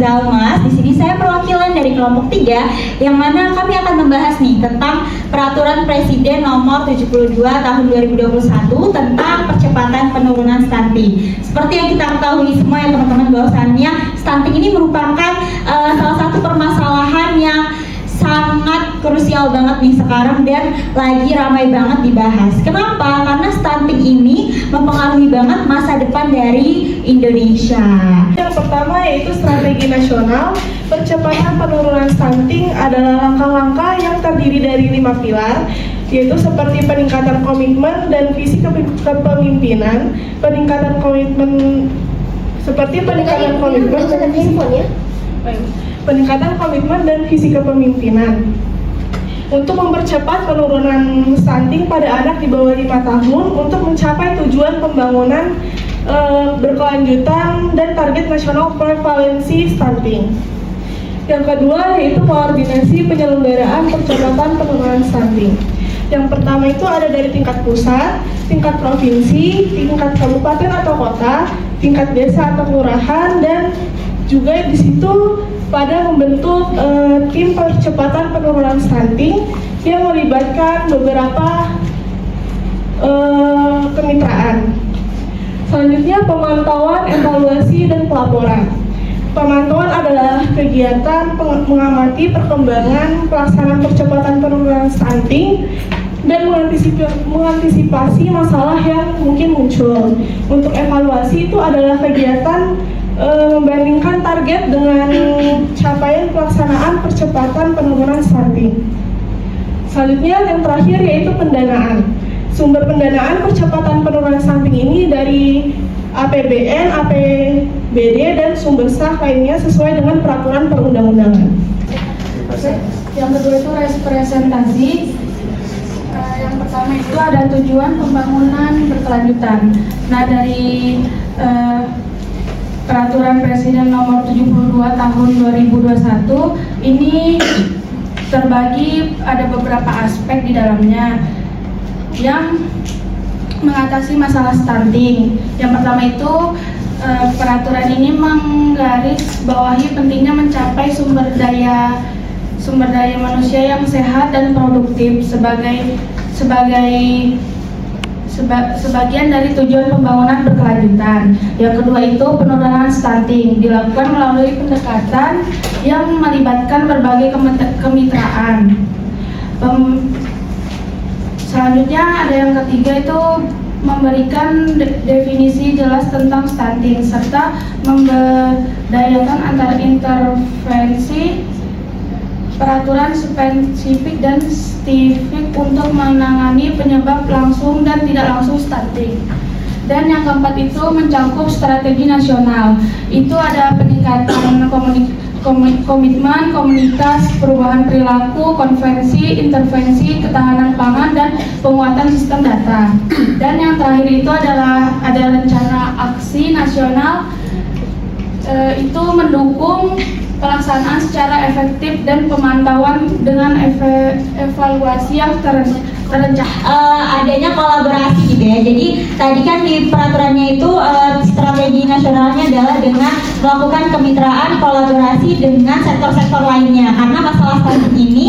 Mas. Di sini saya perwakilan dari kelompok 3 yang mana kami akan membahas nih tentang Peraturan Presiden Nomor 72 Tahun 2021 tentang percepatan penurunan stunting. Seperti yang kita ketahui semua ya teman-teman, bahwasannya stunting ini merupakan salah satu permasalahan yang sangat krusial banget nih sekarang dan lagi ramai banget dibahas. Kenapa? Karena stunting ini mempengaruhi banget masa depan dari Indonesia. Yang pertama yaitu strategi nasional percepatan penurunan stunting adalah langkah-langkah yang terdiri dari 5 pilar, yaitu seperti peningkatan komitmen dan visi kepemimpinan, peningkatan komitmen peningkatan komitmen dan visi kepemimpinan untuk mempercepat penurunan stunting pada anak di bawah 5 tahun untuk mencapai tujuan pembangunan berkelanjutan dan target nasional prevalensi stunting. Yang kedua yaitu koordinasi penyelenggaraan percepatan penurunan stunting. Yang pertama itu ada dari tingkat pusat, tingkat provinsi, tingkat kabupaten atau kota, tingkat desa atau kelurahan, dan juga di situ pada membentuk tim percepatan penurunan stunting yang melibatkan beberapa kemitraan. Selanjutnya pemantauan, evaluasi, dan pelaporan. Pemantauan adalah kegiatan mengamati perkembangan pelaksanaan percepatan penurunan stunting dan mengantisipasi masalah yang mungkin muncul. Untuk evaluasi itu adalah kegiatan membandingkan target dengan capaian pelaksanaan percepatan penurunan stunting. Selanjutnya yang terakhir yaitu pendanaan. Sumber pendanaan percepatan penurunan stunting ini dari APBN, APBD, dan sumber sah lainnya sesuai dengan peraturan perundang-undangan. Yang kedua itu representasi. Yang pertama itu ada tujuan pembangunan berkelanjutan. Nah, dari Peraturan Presiden Nomor 72 Tahun 2021 ini terbagi ada beberapa aspek di dalamnya yang mengatasi masalah stunting. Yang pertama itu peraturan ini menggarisbawahi pentingnya mencapai sumber daya manusia yang sehat dan produktif sebagian dari tujuan pembangunan berkelanjutan. Yang kedua itu penurunan stunting dilakukan melalui pendekatan yang melibatkan berbagai kemitraan. Selanjutnya ada yang ketiga itu memberikan definisi jelas tentang stunting serta membedayakan antara intervensi peraturan spesifik dan spesifik untuk menangani penyebab langsung dan tidak langsung stunting. Dan yang keempat itu mencakup strategi nasional. Itu ada peningkatan komitmen komunitas, perubahan perilaku, konvensi, intervensi, ketahanan pangan, dan penguatan sistem data. Dan yang terakhir itu adalah ada rencana aksi nasional, itu mendukung pelaksanaan secara efektif dan pemantauan dengan evaluasi yang terencana. Adanya kolaborasi gitu ya. Jadi tadi kan di peraturannya itu strategi nasionalnya adalah dengan melakukan kemitraan kolaborasi dengan sektor-sektor lainnya. Karena masalah stunting ini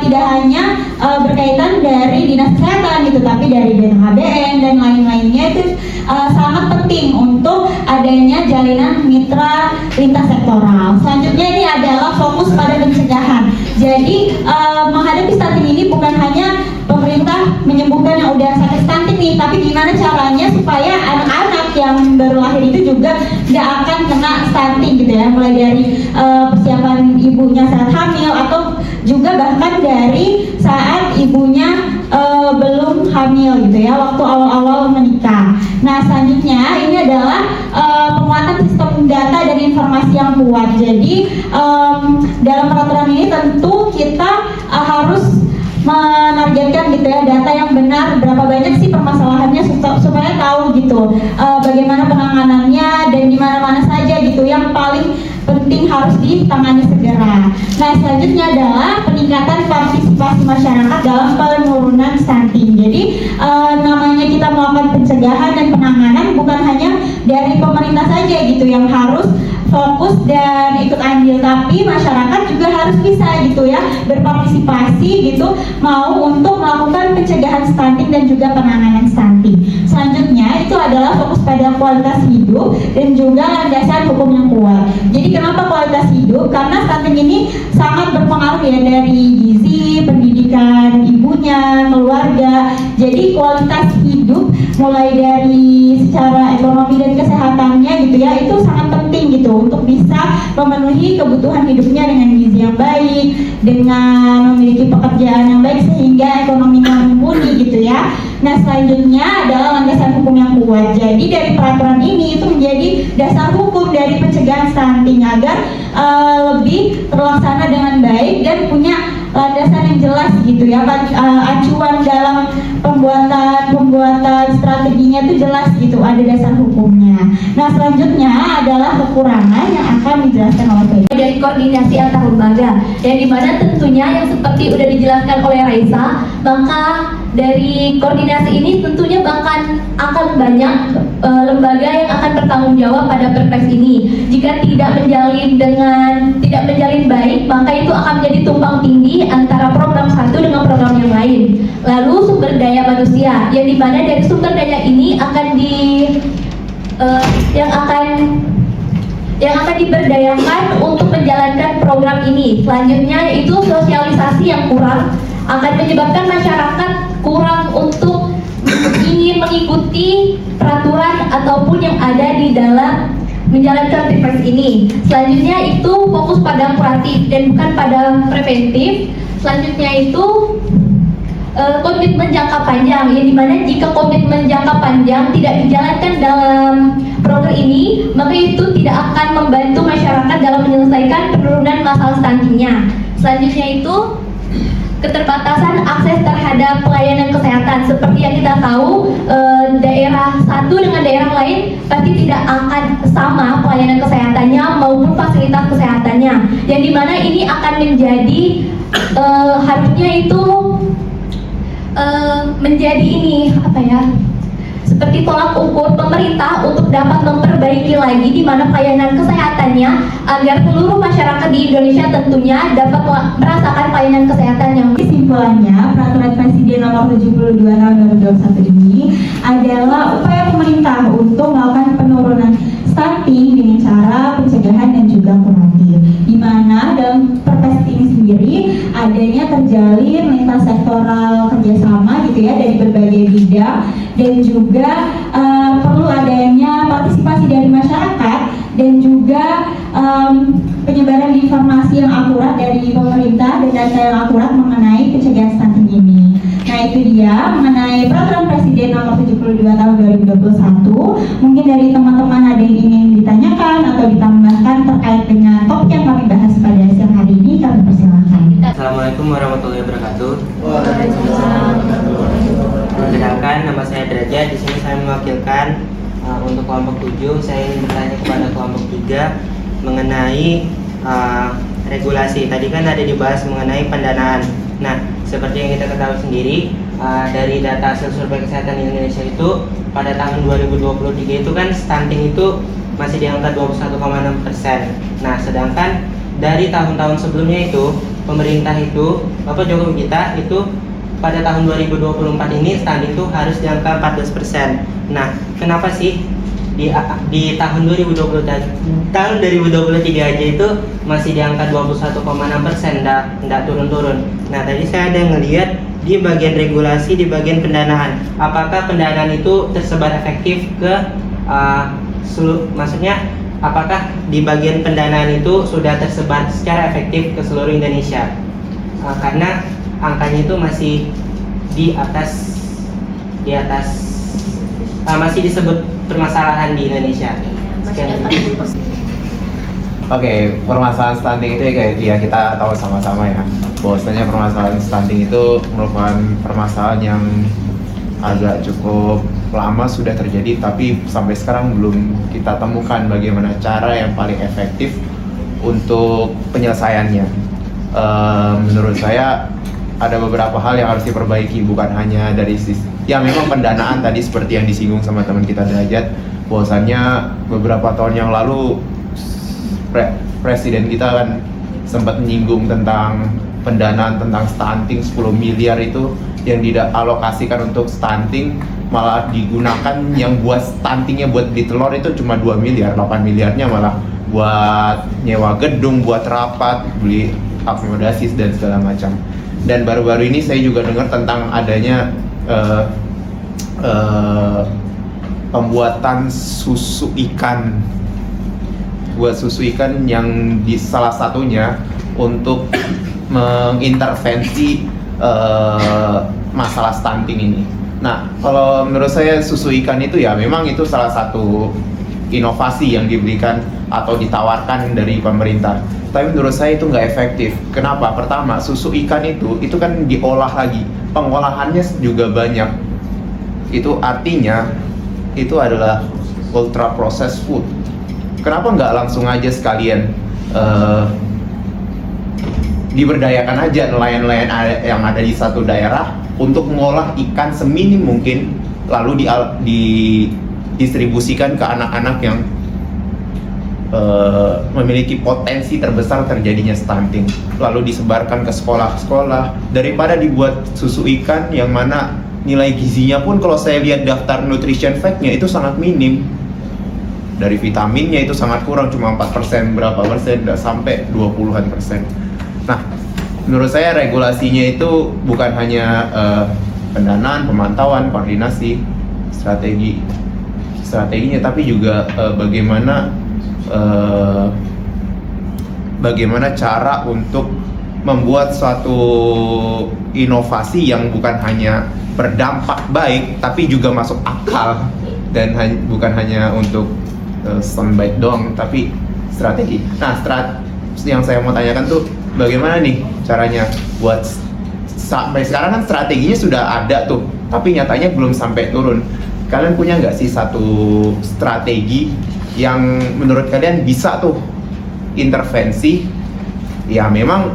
tidak hanya berkaitan dari dinas kesehatan gitu, tapi dari BNHBN dan lain-lainnya itu sangat penting untuk adanya jalinan mitra lintas sektoral. Selanjutnya ini adalah fokus pada pencegahan. Jadi menghadapi stunting ini bukan hanya pemerintah menyembuhkan yang udah sakit stunting nih, tapi gimana caranya supaya anak-anak yang baru lahir itu juga nggak akan kena stunting gitu ya, mulai dari persiapan ibunya saat hamil atau juga bahkan dari saat ibunya belum hamil gitu ya, waktu awal-awal menikah. Nah selanjutnya ini adalah penguatan sistem data dan informasi yang kuat. Jadi dalam peraturan ini tentu kita harus menargetkan gitu ya data yang benar, berapa banyak sih permasalahannya supaya tahu gitu bagaimana penanganannya dan di mana-mana saja gitu yang paling penting harus ditangani segera. Nah selanjutnya adalah peningkatan partisipasi masyarakat dalam penurunan stunting. Jadi namanya kita melakukan pencegahan dan penanganan bukan hanya dari pemerintah saja gitu yang harus fokus dan ikut Tapi masyarakat juga harus bisa gitu ya berpartisipasi gitu mau untuk melakukan pencegahan stunting dan juga penanganan stunting. Selanjutnya itu adalah fokus pada kualitas hidup dan juga landasan hukum yang kuat. Jadi kenapa kualitas hidup? Karena stunting ini sangat berpengaruh ya dari gizi, pendidikan ibunya, keluarga. Jadi kualitas hidup mulai dari secara ekonomi dan kesehatannya gitu ya itu sangat penting gitu untuk bisa memenuhi kebutuhan hidupnya dengan gizi yang baik, dengan memiliki pekerjaan yang baik sehingga ekonominya mumpuni gitu ya. Nah selanjutnya adalah landasan hukum yang kuat. Jadi dari peraturan ini itu menjadi dasar hukum dari pencegahan stunting agar lebih terlaksana dengan baik dan punya landasan yang jelas gitu ya. Acuan dalam pembuatan strateginya itu jelas gitu, ada dasar hukumnya. Nah selanjutnya adalah kekurangan yang akan dijelaskan oleh PJ. Dari koordinasi antar lembaga, yang dimana tentunya yang seperti udah dijelaskan oleh Raisa, maka dari koordinasi ini tentunya akan banyak lembaga yang akan bertanggung jawab pada perpres ini. Jika tidak menjalin baik, maka itu akan menjadi tumpang tindih antara program satu dengan program yang lain. Lalu sumber daya manusia, yang dimana dari sumber daya ini yang akan diberdayakan untuk menjalankan program ini. Selanjutnya itu sosialisasi yang kurang akan menyebabkan masyarakat kurang untuk ingin mengikuti peraturan ataupun yang ada di dalam menjalankan perpres ini. Selanjutnya itu fokus pada kuratif dan bukan pada preventif. Selanjutnya itu komitmen jangka panjang, yang dimana jika komitmen jangka panjang tidak dijalankan dalam program ini, maka itu tidak akan membantu masyarakat dalam menyelesaikan penurunan masalah stuntingnya. Selanjutnya itu keterbatasan akses terhadap pelayanan kesehatan. Seperti yang kita tahu, daerah satu dengan daerah lain pasti tidak akan sama pelayanan kesehatannya maupun fasilitas kesehatannya, yang dimana ini akan menjadi harusnya itu menjadi seperti tolak ukur pemerintah untuk dapat memperbaiki lagi di mana pelayanan kesehatannya agar seluruh masyarakat di Indonesia tentunya dapat merasakan pelayanan kesehatan yang. Kesimpulannya, Peraturan Presiden Nomor 72 Tahun 2021 ini adalah upaya pemerintah untuk melakukan penurunan stunting dengan cara pencegahan dan juga kuratif, di mana dalam perpres ini sendiri adanya terjalin lintas sektoral kerjasama gitu ya dari berbagai bidang, dan juga perlu adanya partisipasi dari masyarakat dan juga penyebaran informasi yang akurat dari pemerintah dan data yang akurat mengenai pencegahan stunting ini. Nah itu dia mengenai Peraturan Presiden Nomor 72 Tahun 2021. Mungkin dari teman-teman ada yang ingin ditanyakan atau ditambahkan terkait dengan topik yang kami bahas pada siang hari ini, kami persilakan. Assalamualaikum warahmatullahi wabarakatuh. Perkenalkan, nama saya Derajat. Di sini saya mewakilkan untuk kelompok 7. Saya ingin bertanya kepada kelompok 3 mengenai regulasi. Tadi kan ada dibahas mengenai pendanaan. Nah, seperti yang kita ketahui sendiri, dari data hasil survei kesehatan Indonesia itu pada tahun 2023 itu kan stunting itu masih di angka 21,6%. Nah, sedangkan dari tahun-tahun sebelumnya itu pemerintah itu, Bapak Jokowi kita itu pada tahun 2024 ini stunting itu harus di angka 14%. Nah, kenapa sih di tahun 2023 aja itu masih di angka 21,6%, enggak turun-turun. Nah, tadi saya ada ngelihat di bagian regulasi, di bagian pendanaan. Apakah pendanaan itu tersebar efektif ke maksudnya apakah di bagian pendanaan itu sudah tersebar secara efektif ke seluruh Indonesia? Karena angkanya itu masih di atas masih disebut permasalahan di Indonesia. Oke, permasalahan stunting itu ya kita tahu sama-sama ya, bahwasanya permasalahan stunting itu merupakan permasalahan yang agak cukup lama sudah terjadi, tapi sampai sekarang belum kita temukan bagaimana cara yang paling efektif untuk penyelesaiannya. Menurut saya ada beberapa hal yang harus diperbaiki, bukan hanya dari sisi ya memang pendanaan tadi seperti yang disinggung sama teman kita Derajat, bahwasannya beberapa tahun yang lalu presiden kita kan sempat menyinggung tentang pendanaan tentang stunting 10 miliar itu yang tidak alokasikan untuk stunting, malah digunakan yang buat stuntingnya buat beli telur itu cuma 2 miliar, 8 miliarnya malah buat nyewa gedung, buat rapat, beli akomodasi dan segala macam. Dan baru-baru ini saya juga dengar tentang adanya pembuatan susu ikan, buat susu ikan yang di salah satunya untuk mengintervensi masalah stunting ini. Nah, kalau menurut saya susu ikan itu ya memang itu salah satu inovasi yang diberikan atau ditawarkan dari pemerintah. Tapi menurut saya itu nggak efektif. Kenapa? Pertama, susu ikan itu kan diolah lagi, pengolahannya juga banyak. Itu artinya itu adalah ultra processed food. Kenapa nggak langsung aja sekalian diberdayakan aja nelayan-nelayan yang ada di satu daerah untuk mengolah ikan seminim mungkin, lalu didistribusikan ke anak-anak yang memiliki potensi terbesar terjadinya stunting, lalu disebarkan ke sekolah-sekolah, daripada dibuat susu ikan yang mana nilai gizinya pun kalau saya lihat daftar nutrition fact-nya itu sangat minim. Dari vitaminnya itu sangat kurang, cuma 4%, berapa persen, nggak sampai 20-an%. Nah, menurut saya regulasinya itu bukan hanya pendanaan, pemantauan, koordinasi, strateginya, tapi juga bagaimana cara untuk membuat suatu inovasi yang bukan hanya berdampak baik, tapi juga masuk akal, dan bukan hanya untuk soundbite doang, tapi strategi. Nah, yang saya mau tanyakan tuh bagaimana nih caranya buat sampai sekarang kan strateginya sudah ada tuh, tapi nyatanya belum sampai turun. Kalian punya nggak sih satu strategi yang menurut kalian bisa tuh intervensi? Ya memang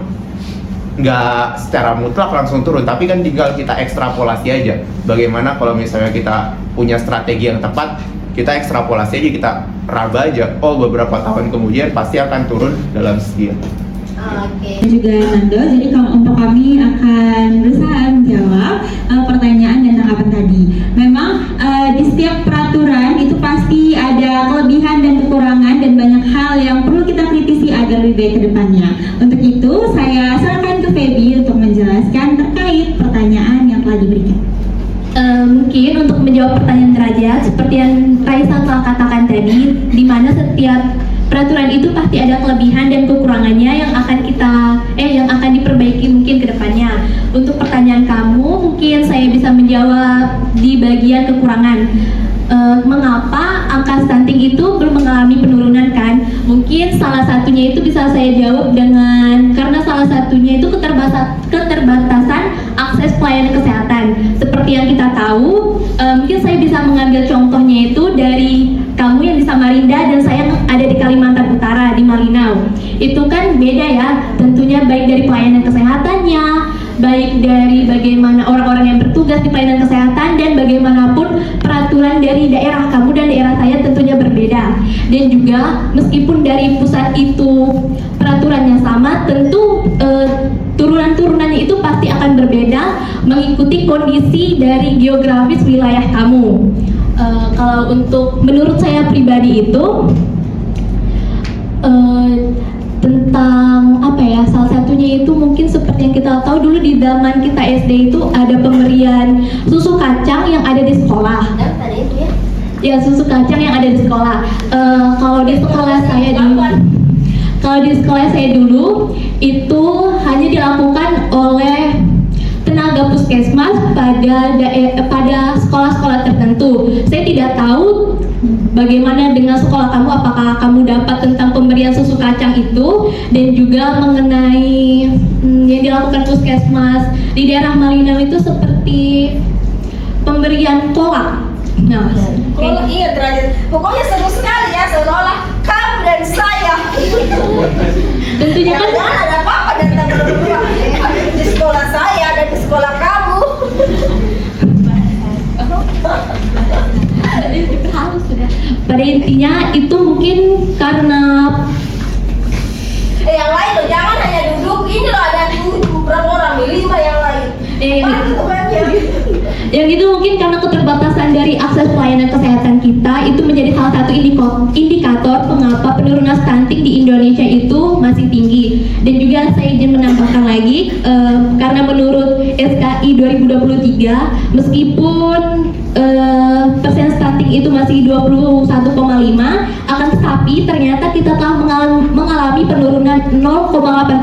nggak secara mutlak langsung turun, tapi kan tinggal kita ekstrapolasi aja. Bagaimana kalau misalnya kita punya strategi yang tepat, kita ekstrapolasi aja, kita raba aja, oh beberapa tahun kemudian pasti akan turun dalam sekian. Oke. Juga Nando, jadi kalau untuk kami akan berusaha menjawab pertanyaan dan tanggapan tadi. Memang di setiap peraturan itu pasti ada kelebihan dan kekurangan dan banyak hal yang perlu kita kritisi agar lebih baik ke depannya. Untuk itu saya serahkan ke Feby untuk menjelaskan terkait pertanyaan yang telah diberikan. Mungkin untuk menjawab pertanyaan derajat seperti yang Raisa telah katakan tadi, di mana setiap peraturan itu pasti ada kelebihan dan kekurangannya yang akan diperbaiki mungkin ke depannya. Untuk pertanyaan kamu, mungkin saya bisa menjawab di bagian kekurangan. Mengapa angka stunting itu belum mengalami penurunan kan? Mungkin salah satunya itu bisa saya jawab karena salah satunya itu keterbatasan akses pelayanan kesehatan. Seperti yang kita tahu, mungkin saya bisa mengambil contohnya itu dari kamu yang di Samarinda dan saya yang ada di Kalimantan Utara di Malinau. Itu kan beda ya, tentunya baik dari pelayanan kesehatannya, baik dari bagaimana orang-orang yang bertugas di pelayanan kesehatan, dan bagaimanapun peraturan dari daerah kamu dan daerah saya tentunya berbeda. Dan juga meskipun dari pusat itu peraturannya sama, tentu turunan-turunannya itu pasti akan berbeda mengikuti kondisi dari geografis wilayah kamu. Kalau untuk menurut saya pribadi itu tentang salah satunya itu mungkin seperti yang kita tahu dulu di zaman kita SD itu ada pemberian susu kacang yang ada di sekolah. Ya, susu kacang yang ada di sekolah. Kalau di sekolah saya dulu itu hanya dilakukan oleh tenaga puskesmas pada sekolah-sekolah tertentu. Saya tidak tahu bagaimana dengan sekolah kamu, apakah kamu dapat tentang pemberian susu kacang itu, dan juga mengenai yang dilakukan puskesmas di daerah Malinau itu seperti pemberian kolak. Nah, Kalau ingat Raden, pokoknya seru sekali ya, seolah kamu dan saya. tentunya kan Jangan ada apa-apa datang berdua di sekolah saya dan di sekolah kamu. pada intinya itu mungkin karena Yang lain loh, jangan hanya Yang itu mungkin karena keterbatasan dari akses pelayanan kesehatan kita itu menjadi salah satu indikator mengapa penurunan stunting di Indonesia itu masih tinggi. Dan juga saya izin menambahkan lagi karena menurut SKI 2023 meskipun persen stunting itu masih 21,5, akan tetapi ternyata kita telah mengalami penurunan 0,8%.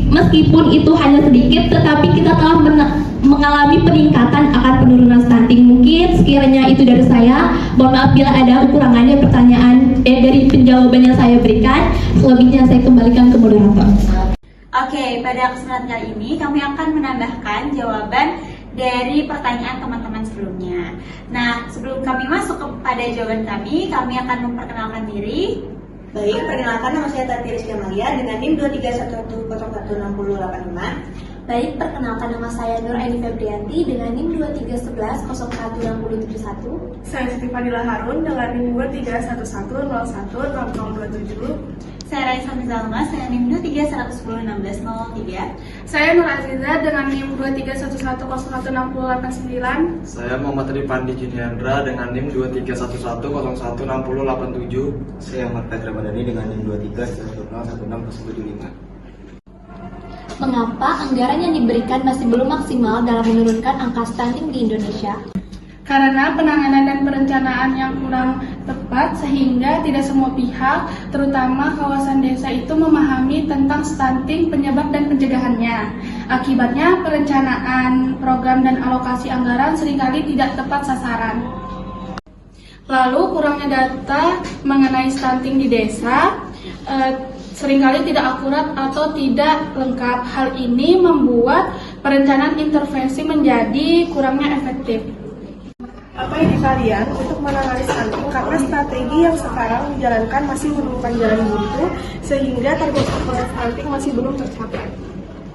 Meskipun itu hanya sedikit, tetapi kita telah mengalami peningkatan akan penurunan stunting. Mungkin sekiranya itu dari saya. Mohon maaf bila ada kekurangannya pertanyaan dari penjawaban yang saya berikan. Selebihnya saya kembalikan ke moderator. Oke, pada kesempatan kali ini kami akan menambahkan jawaban dari pertanyaan teman-teman sebelumnya. Nah, sebelum kami masuk kepada jawaban kami akan memperkenalkan diri. Baik, perkenalkan nama saya Tati Rizky Amalia dengan NIM 231101685. Baik, perkenalkan nama saya Nur Aini Febrianti dengan NIM 2311016071. Saya Siti Fadila Harun dengan NIM 2311010027. Saya Raisa Mizalma dengan NIM 231101603. Saya Nur Aziza dengan NIM 231101689. Saya Muhammad Rifandi Juniandra dengan NIM 2311016087. Saya Marta Ramadhani dengan NIM 23101675. Mengapa anggaran yang diberikan masih belum maksimal dalam menurunkan angka stunting di Indonesia? Karena penanganan dan perencanaan yang kurang tepat sehingga tidak semua pihak, terutama kawasan desa itu memahami tentang stunting, penyebab dan pencegahannya. Akibatnya perencanaan, program dan alokasi anggaran seringkali tidak tepat sasaran. Lalu kurangnya data mengenai stunting di desa seringkali tidak akurat atau tidak lengkap. Hal ini membuat perencanaan intervensi menjadi kurangnya efektif. Apa ide kalian untuk menangani stunting karena strategi yang sekarang dijalankan masih menemukan jalan buntu sehingga target stunting masih belum tercapai?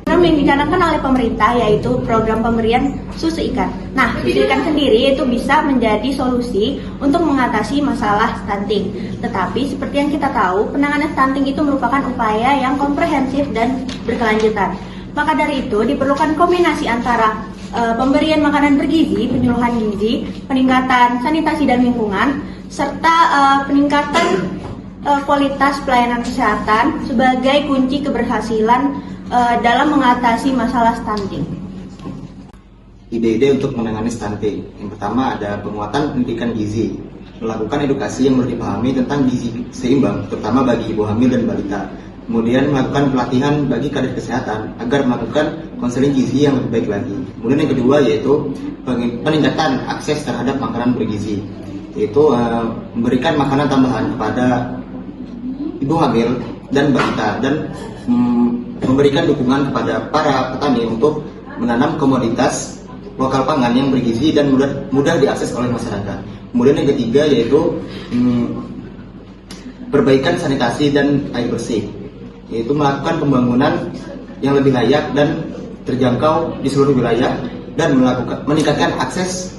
Program yang dicanangkan oleh pemerintah yaitu program pemberian susu ikan. Nah, susu ikan sendiri itu bisa menjadi solusi untuk mengatasi masalah stunting. Tetapi seperti yang kita tahu, penanganan stunting itu merupakan upaya yang komprehensif dan berkelanjutan. Maka dari itu diperlukan kombinasi antara pemberian makanan bergizi, penyuluhan gizi, peningkatan sanitasi dan lingkungan, serta peningkatan kualitas pelayanan kesehatan sebagai kunci keberhasilan dalam mengatasi masalah stunting. Ide-ide untuk menangani stunting. Yang pertama ada penguatan pendidikan gizi, melakukan edukasi yang perlu dipahami tentang gizi seimbang, terutama bagi ibu hamil dan balita. Kemudian melakukan pelatihan bagi kader kesehatan agar melakukan konseling gizi yang lebih baik lagi. Kemudian yang kedua yaitu peningkatan akses terhadap makanan bergizi, yaitu memberikan makanan tambahan kepada ibu hamil dan balita dan memberikan dukungan kepada para petani untuk menanam komoditas lokal pangan yang bergizi dan mudah diakses oleh masyarakat. Kemudian yang ketiga yaitu perbaikan sanitasi dan air bersih, yaitu melakukan pembangunan yang lebih layak dan terjangkau di seluruh wilayah dan meningkatkan akses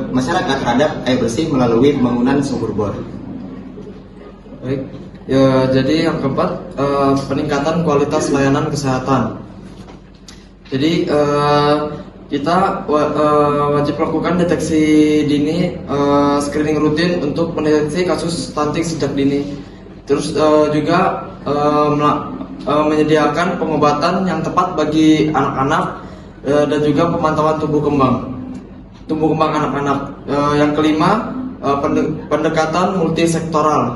masyarakat terhadap air bersih melalui pembangunan sumur bor. Baik, ya, jadi yang keempat peningkatan kualitas layanan kesehatan. Jadi kita wajib melakukan deteksi dini, screening rutin untuk mendeteksi kasus stunting sejak dini. Terus juga menyediakan pengobatan yang tepat bagi anak-anak dan juga pemantauan tumbuh kembang anak-anak. Yang kelima, pendekatan multisektoral.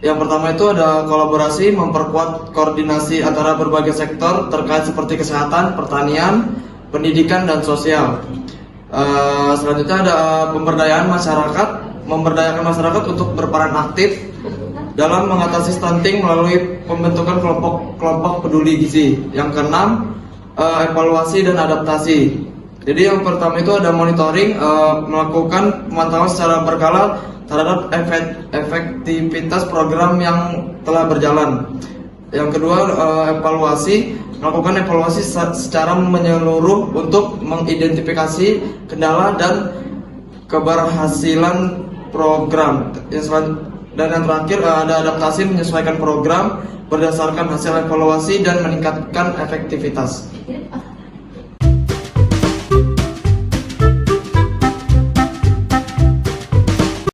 Yang pertama itu ada kolaborasi, memperkuat koordinasi antara berbagai sektor terkait seperti kesehatan, pertanian, pendidikan dan sosial. Selanjutnya ada pemberdayaan masyarakat untuk berperan aktif dalam mengatasi stunting melalui pembentukan kelompok peduli gizi. Yang keenam, evaluasi dan adaptasi. Jadi yang pertama itu ada monitoring, melakukan pemantauan secara berkala terhadap efektivitas program yang telah berjalan. Yang kedua, melakukan evaluasi secara menyeluruh untuk mengidentifikasi kendala dan keberhasilan program. Dan yang terakhir ada adaptasi, menyesuaikan program berdasarkan hasil evaluasi dan meningkatkan efektivitas.